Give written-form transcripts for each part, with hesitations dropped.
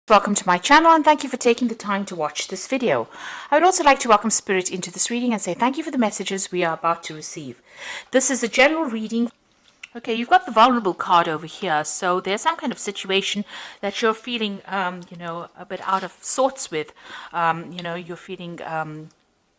Welcome to my channel and thank you for taking the time to watch this video. I would also like to welcome Spirit into this reading and say thank you for the messages we are about to receive. This is a general reading. Okay, you've got the vulnerable card over here. So there's some kind of situation that you're feeling, a bit out of sorts with. You're feeling,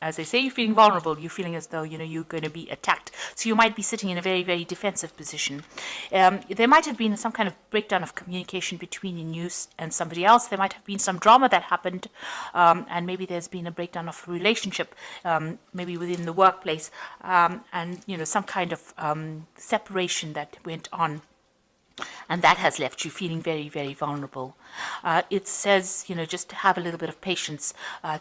as they say, you're feeling vulnerable. You're feeling as though, you're going to be attacked. So you might be sitting in a very, very defensive position. There might have been some kind of breakdown of communication between you and somebody else. There might have been some drama that happened, and maybe there's been a breakdown of a relationship, maybe within the workplace, and, some kind of separation that went on. And that has left you feeling very, very vulnerable. It says, just to have a little bit of patience.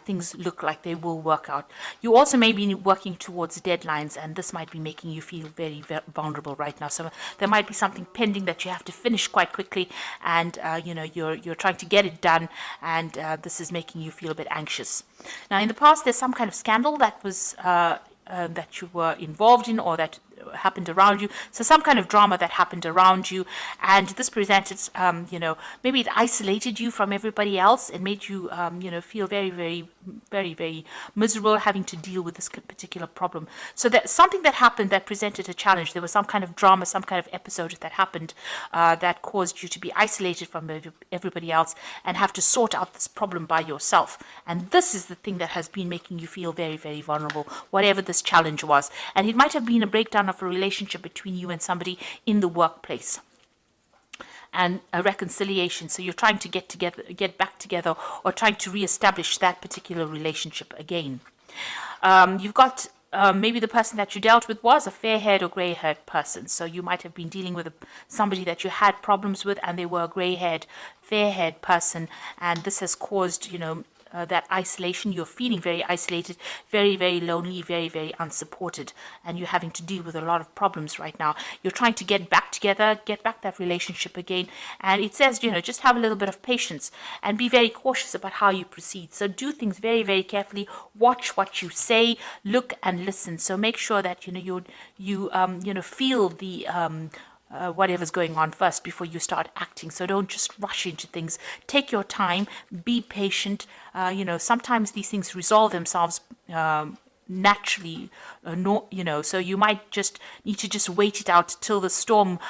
Things look like they will work out. You also may be working towards deadlines, and this might be making you feel very, very vulnerable right now. So there might be something pending that you have to finish quite quickly, and you're trying to get it done, and this is making you feel a bit anxious. Now, in the past, there's some kind of scandal that was that you were involved in, or that happened around you. So some kind of drama that happened around you, and this presented, maybe it isolated you from everybody else and made you, feel very, very, very, very miserable having to deal with this particular problem. So that something that happened that presented a challenge. There was some kind of drama, some kind of episode that happened that caused you to be isolated from everybody else and have to sort out this problem by yourself. And this is the thing that has been making you feel very, very vulnerable, whatever this challenge was. And it might have been a breakdown of a relationship between you and somebody in the workplace, and a reconciliation. So you're trying to get back together, or trying to reestablish that particular relationship again. You've got maybe the person that you dealt with was a fair-haired or grey-haired person. So you might have been dealing with somebody that you had problems with, and they were a grey-haired, fair-haired person, and this has caused, that isolation. You're feeling very isolated, very, very lonely, very, very unsupported, and you're having to deal with a lot of problems right now. You're trying to get back together, get back that relationship again, and it says, just have a little bit of patience and be very cautious about how you proceed. So do things very, very carefully. Watch what you say, look and listen. So make sure that you feel the whatever's going on first before you start acting. So don't just rush into things. Take your time, be patient. Sometimes these things resolve themselves naturally, so you might just need to just wait it out till the storm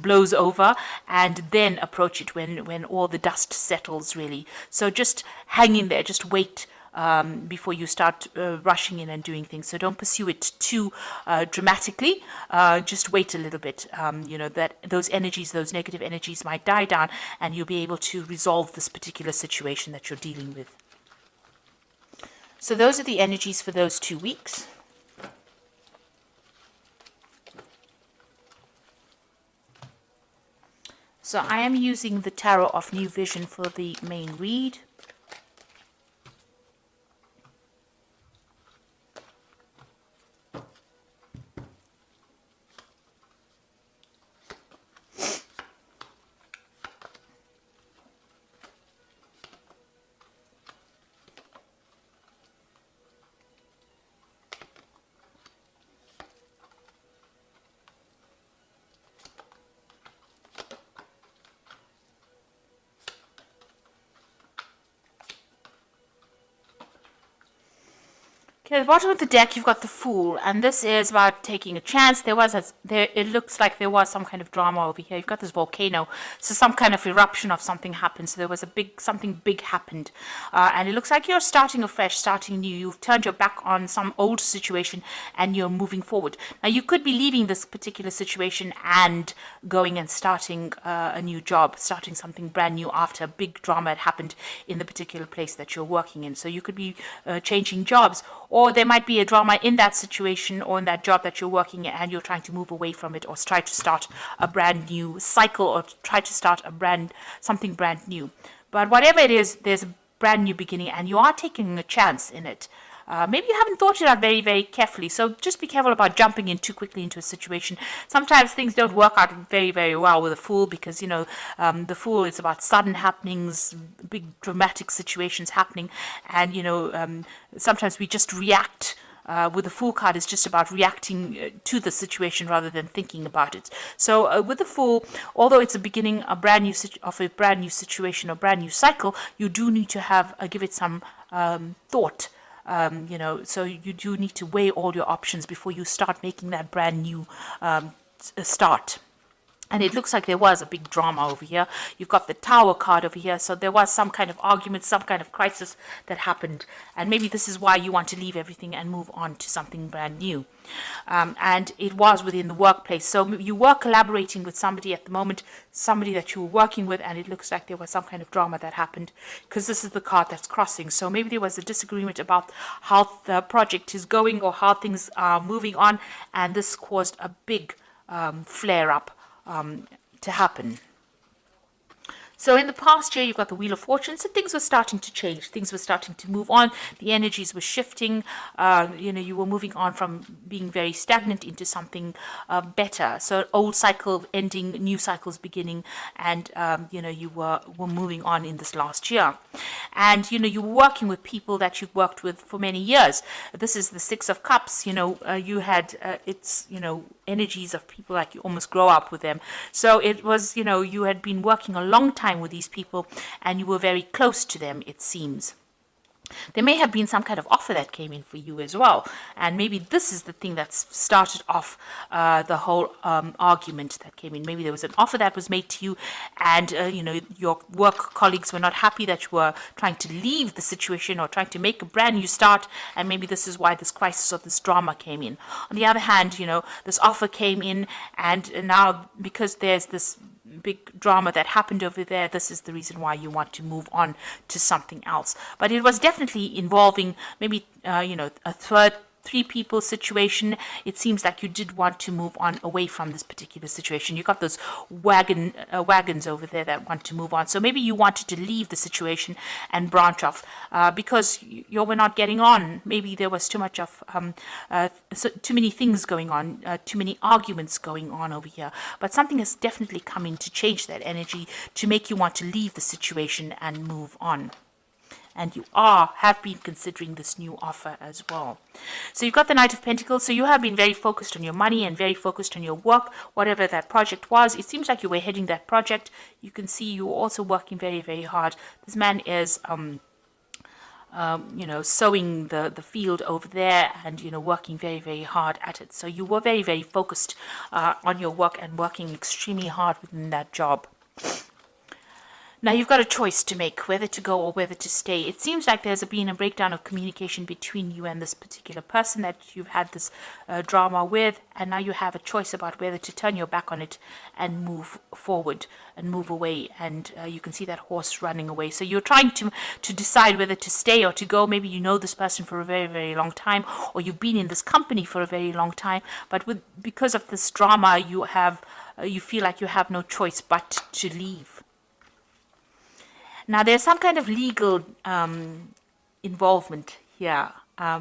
blows over, and then approach it when all the dust settles, really. So just hang in there, just wait before you start rushing in and doing things. So don't pursue it too dramatically. Just wait a little bit. That those negative energies might die down, and you'll be able to resolve this particular situation that you're dealing with. So those are the energies for those 2 weeks. So I am using the Tarot of New Vision for the main read. Okay, at the bottom of the deck, you've got the Fool, and this is about taking a chance. It looks like there was some kind of drama over here. You've got this volcano, so some kind of eruption of something happened. So there was something big happened, and it looks like you're starting afresh, starting new. You've turned your back on some old situation, and you're moving forward. Now, you could be leaving this particular situation and going and starting a new job, starting something brand new after a big drama had happened in the particular place that you're working in. So you could be changing jobs, or there might be a drama in that situation or in that job that you're working in, and you're trying to move away from it, or try to start a brand new cycle, or try to start something brand new. But whatever it is, there's a brand new beginning, and you are taking a chance in it. Maybe you haven't thought it out very, very carefully. So just be careful about jumping in too quickly into a situation. Sometimes things don't work out very, very well with a Fool, because, the Fool is about sudden happenings, big dramatic situations happening. And, sometimes we just react with the Fool card is just about reacting to the situation rather than thinking about it. So with the Fool, although it's a beginning a brand new of a brand new situation or brand new cycle, you do need to have give it some thought. So you do need to weigh all your options before you start making that brand new start. And it looks like there was a big drama over here. You've got the Tower card over here. So there was some kind of argument, some kind of crisis that happened. And maybe this is why you want to leave everything and move on to something brand new. And it was within the workplace. So you were collaborating with somebody at the moment, somebody that you were working with, and it looks like there was some kind of drama that happened because this is the card that's crossing. So maybe there was a disagreement about how the project is going or how things are moving on. And this caused a big flare-up to happen. So in the past year, you've got the Wheel of Fortune. So things were starting to change. Things were starting to move on. The energies were shifting. You were moving on from being very stagnant into something better. So old cycle ending, new cycles beginning, and you were moving on in this last year. And you were working with people that you've worked with for many years. This is the Six of Cups. You had energies of people like you almost grow up with them. So it was you had been working a long time with these people and you were very close to them, it seems. There may have been some kind of offer that came in for you as well, and maybe this is the thing that started off the whole argument that came in. Maybe there was an offer that was made to you, and your work colleagues were not happy that you were trying to leave the situation or trying to make a brand new start, and maybe this is why this crisis or this drama came in. On the other hand, this offer came in, and now because there's this big drama that happened over there, this is the reason why you want to move on to something else. But it was definitely involving maybe a three people situation. It seems like you did want to move on away from this particular situation. You got those wagons over there that want to move on. So maybe you wanted to leave the situation and branch off because you were not getting on. Maybe there was too much of too many things going on, too many arguments going on over here. But something has definitely come in to change that energy, to make you want to leave the situation and move on. And you have been considering this new offer as well. So you've got the Knight of Pentacles. So you have been very focused on your money and very focused on your work, whatever that project was. It seems like you were heading that project. You can see you were also working very, very hard. This man is sowing the field over there and, working very, very hard at it. So you were very, very focused on your work and working extremely hard within that job. Now you've got a choice to make, whether to go or whether to stay. It seems like there's been a breakdown of communication between you and this particular person that you've had this drama with, and now you have a choice about whether to turn your back on it and move forward and move away. And you can see that horse running away. So you're trying to decide whether to stay or to go. Maybe you know this person for a very, very long time, or you've been in this company for a very long time, but because of this drama, you feel like you have no choice but to leave. Now, there's some kind of legal involvement here.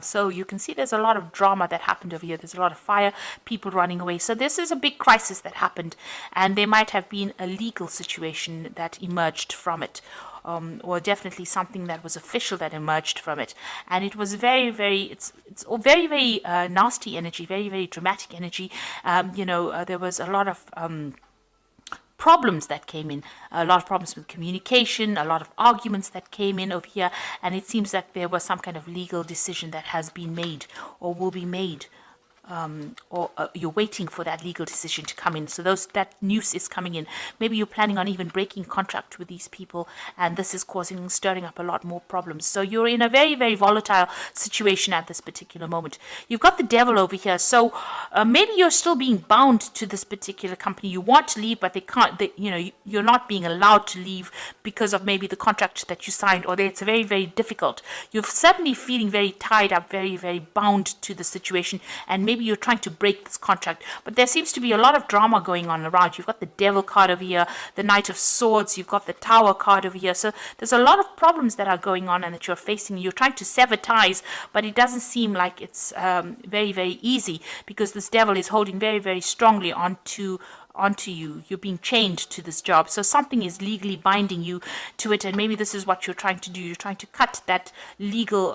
So you can see there's a lot of drama that happened over here. There's a lot of fire, people running away. So this is a big crisis that happened. And there might have been a legal situation that emerged from it. Or definitely something that was official that emerged from it. And it was very, very nasty energy, very, very dramatic energy. There was a lot of problems that came in, a lot of problems with communication, a lot of arguments that came in over here, and it seems like there was some kind of legal decision that has been made or will be made, or you're waiting for that legal decision to come in. So that news is coming in. Maybe you're planning on even breaking contract with these people, and this is stirring up a lot more problems. So you're in a very, very volatile situation at this particular moment. You've got the Devil over here. So maybe you're still being bound to this particular company. You want to leave, but they can't. You're not being allowed to leave because of maybe the contract that you signed, or it's very, very difficult. You're certainly feeling very tied up, very, very bound to the situation, and maybe you're trying to break this contract, but there seems to be a lot of drama going on around. You've got the Devil card over here, the Knight of Swords, you've got the Tower card over here. So there's a lot of problems that are going on and that you're facing. You're trying to sever ties, but it doesn't seem like it's very, very easy, because this Devil is holding very, very strongly onto onto you. You're being chained to this job. So something is legally binding you to it, and maybe this is what you're trying to do. You're trying to cut that legal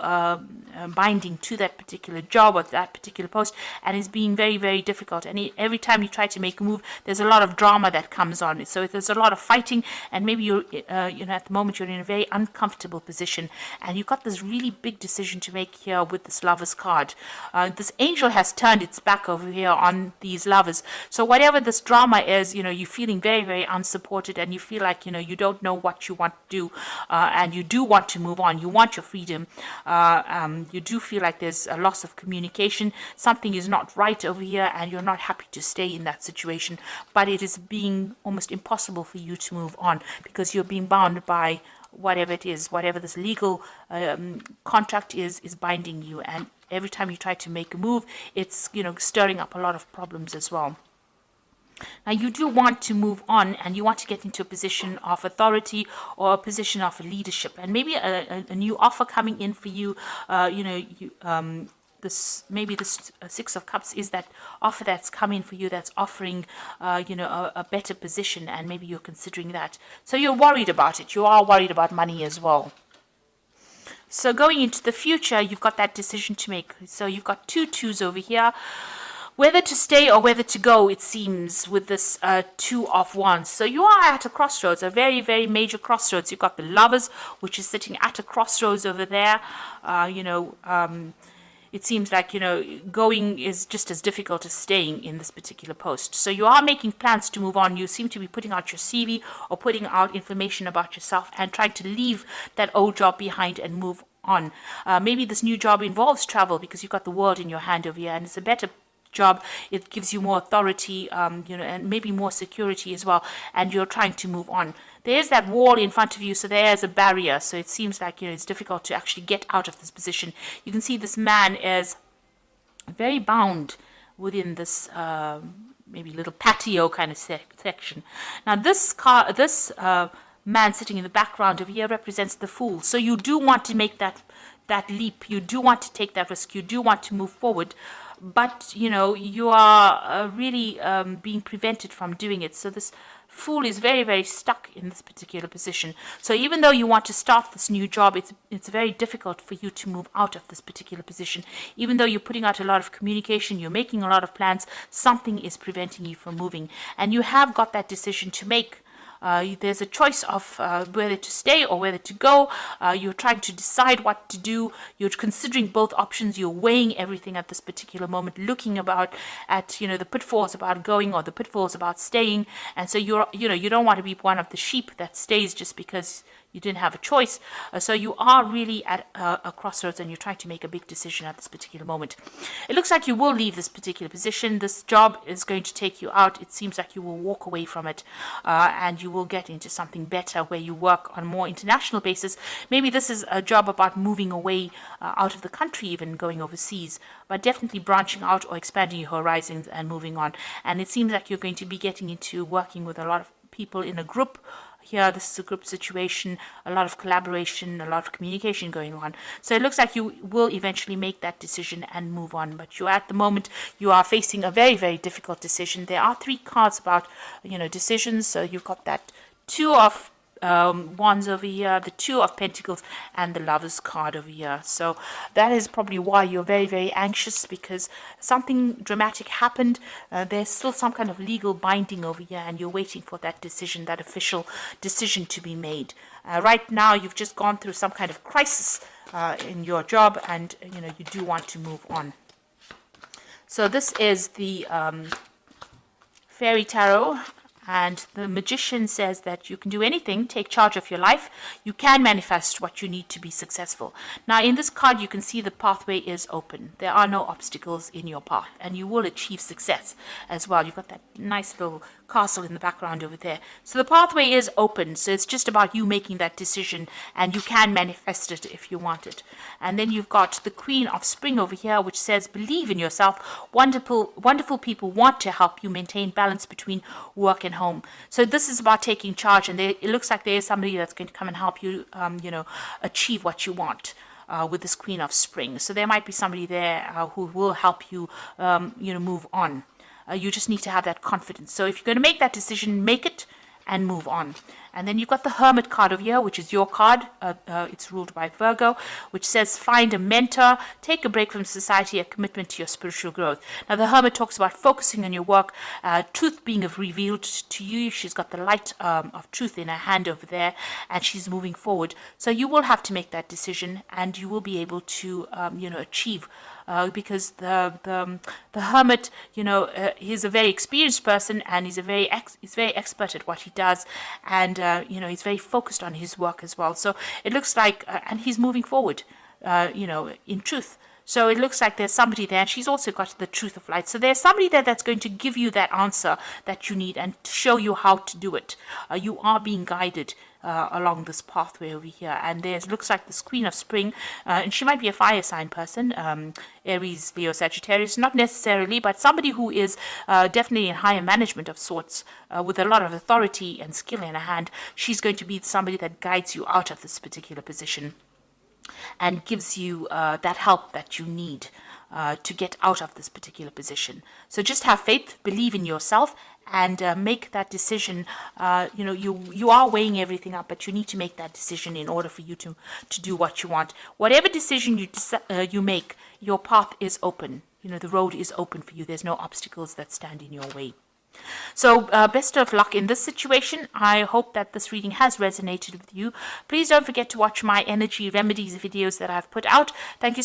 binding to that particular job or that particular post, and it's being very, very difficult. And every time you try to make a move, there's a lot of drama that comes on. So there's a lot of fighting, and maybe you're, at the moment you're in a very uncomfortable position, and you've got this really big decision to make here with this Lover's card. This angel has turned its back over here on these lovers. So whatever this drama is, you're feeling very, very unsupported, and you feel like, you don't know what you want to do, and you do want to move on. You want your freedom. You do feel like there's a loss of communication. Something is not right over here, and you're not happy to stay in that situation. But it is being almost impossible for you to move on because you're being bound by whatever it is, whatever this legal contract is binding you. And every time you try to make a move, it's, stirring up a lot of problems as well. Now, you do want to move on, and you want to get into a position of authority or a position of leadership, and maybe a new offer coming in for you. Maybe this Six of Cups is that offer that's coming for you, that's offering, a better position, and maybe you're considering that. So you're worried about it. You are worried about money as well. So going into the future, you've got that decision to make. So you've got 2 twos over here. Whether to stay or whether to go, it seems, with this 2 of Wands. So you are at a crossroads, a very, very major crossroads. You've got the Lovers, which is sitting at a crossroads over there. It seems like, going is just as difficult as staying in this particular post. So you are making plans to move on. You seem to be putting out your CV or putting out information about yourself and trying to leave that old job behind and move on. Maybe this new job involves travel because you've got the world in your hand over here, and it's a better job. It gives you more authority, and maybe more security as well, and you're trying to move on. There's that wall in front of you, so there's a barrier, so it seems like it's difficult to actually get out of this position. You can see this man is very bound within this maybe little patio kind of section. Now this man sitting in the background over here represents the Fool. So you do want to make that leap, you do want to take that risk, you do want to move forward, but you are really being prevented from doing it. So this Fool is very, very stuck in this particular position. So even though you want to start this new job, it's very difficult for you to move out of this particular position. Even though you're putting out a lot of communication, you're making a lot of plans, something is preventing you from moving, and you have got that decision to make. There's a choice of whether to stay or whether to go. You're trying to decide what to do. You're considering both options. You're weighing everything at this particular moment, looking at the pitfalls about going or the pitfalls about staying. And so you don't want to be one of the sheep that stays just because you didn't have a choice. So you are really at a crossroads, and you're trying to make a big decision at this particular moment. It looks like you will leave this particular position. This job is going to take you out. It seems like you will walk away from it, and you will get into something better where you work on a more international basis. Maybe this is a job about moving away out of the country, even going overseas, but definitely branching out or expanding your horizons and moving on. And it seems like you're going to be getting into working with a lot of people in a group. Here, this is a group situation, a lot of collaboration, a lot of communication going on. So it looks like you will eventually make that decision and move on. But at the moment, you are facing a very, very difficult decision. There are 3 cards about, decisions. So you've got that 2 of Wands over here, the 2 of Pentacles, and the Lover's card over here. So that is probably why you're very, very anxious, because something dramatic happened. There's still some kind of legal binding over here, and you're waiting for that decision, that official decision to be made. Right now, you've just gone through some kind of crisis in your job, and you do want to move on. So this is the Fairy Tarot. And the Magician says that you can do anything, take charge of your life. You can manifest what you need to be successful. Now, in this card, you can see the pathway is open. There are no obstacles in your path, and you will achieve success as well. You've got that nice little castle in the background over there. So the pathway is open. So it's just about you making that decision, and you can manifest it if you want it. And then you've got the Queen of Spring over here, which says, believe in yourself. Wonderful people want to help you maintain balance between work and home. So this is about taking charge, and it looks like there is somebody that's going to come and help you, achieve what you want. With this Queen of Spring. So there might be somebody there who will help you, move on. You just need to have that confidence. So if you're going to make that decision, make it and move on. And then you've got the Hermit card over here, which is your card. It's ruled by Virgo, which says find a mentor, take a break from society, a commitment to your spiritual growth. Now, the Hermit talks about focusing on your work, truth being revealed to you. She's got the light of truth in her hand over there, and she's moving forward. So you will have to make that decision, and you will be able to, achieve. Because the Hermit, he's a very experienced person, and he's very expert at what he does, and he's very focused on his work as well. So it looks like, and he's moving forward, in truth. So it looks like there's somebody there, and she's also got the truth of light. So there's somebody there that's going to give you that answer that you need and to show you how to do it. You are being guided along this pathway over here. And there looks like this Queen of Spring, and she might be a fire sign person, Aries, Leo, Sagittarius, not necessarily, but somebody who is definitely in higher management of sorts, with a lot of authority and skill in her hand. She's going to be somebody that guides you out of this particular position and gives you that help that you need to get out of this particular position. So just have faith, believe in yourself, and make that decision. You are weighing everything up, but you need to make that decision in order for you to do what you want. Whatever decision you make, your path is open. The road is open for you. There's no obstacles that stand in your way. So best of luck in this situation. I hope that this reading has resonated with you. Please don't forget to watch my energy remedies videos that I've put out. Thank you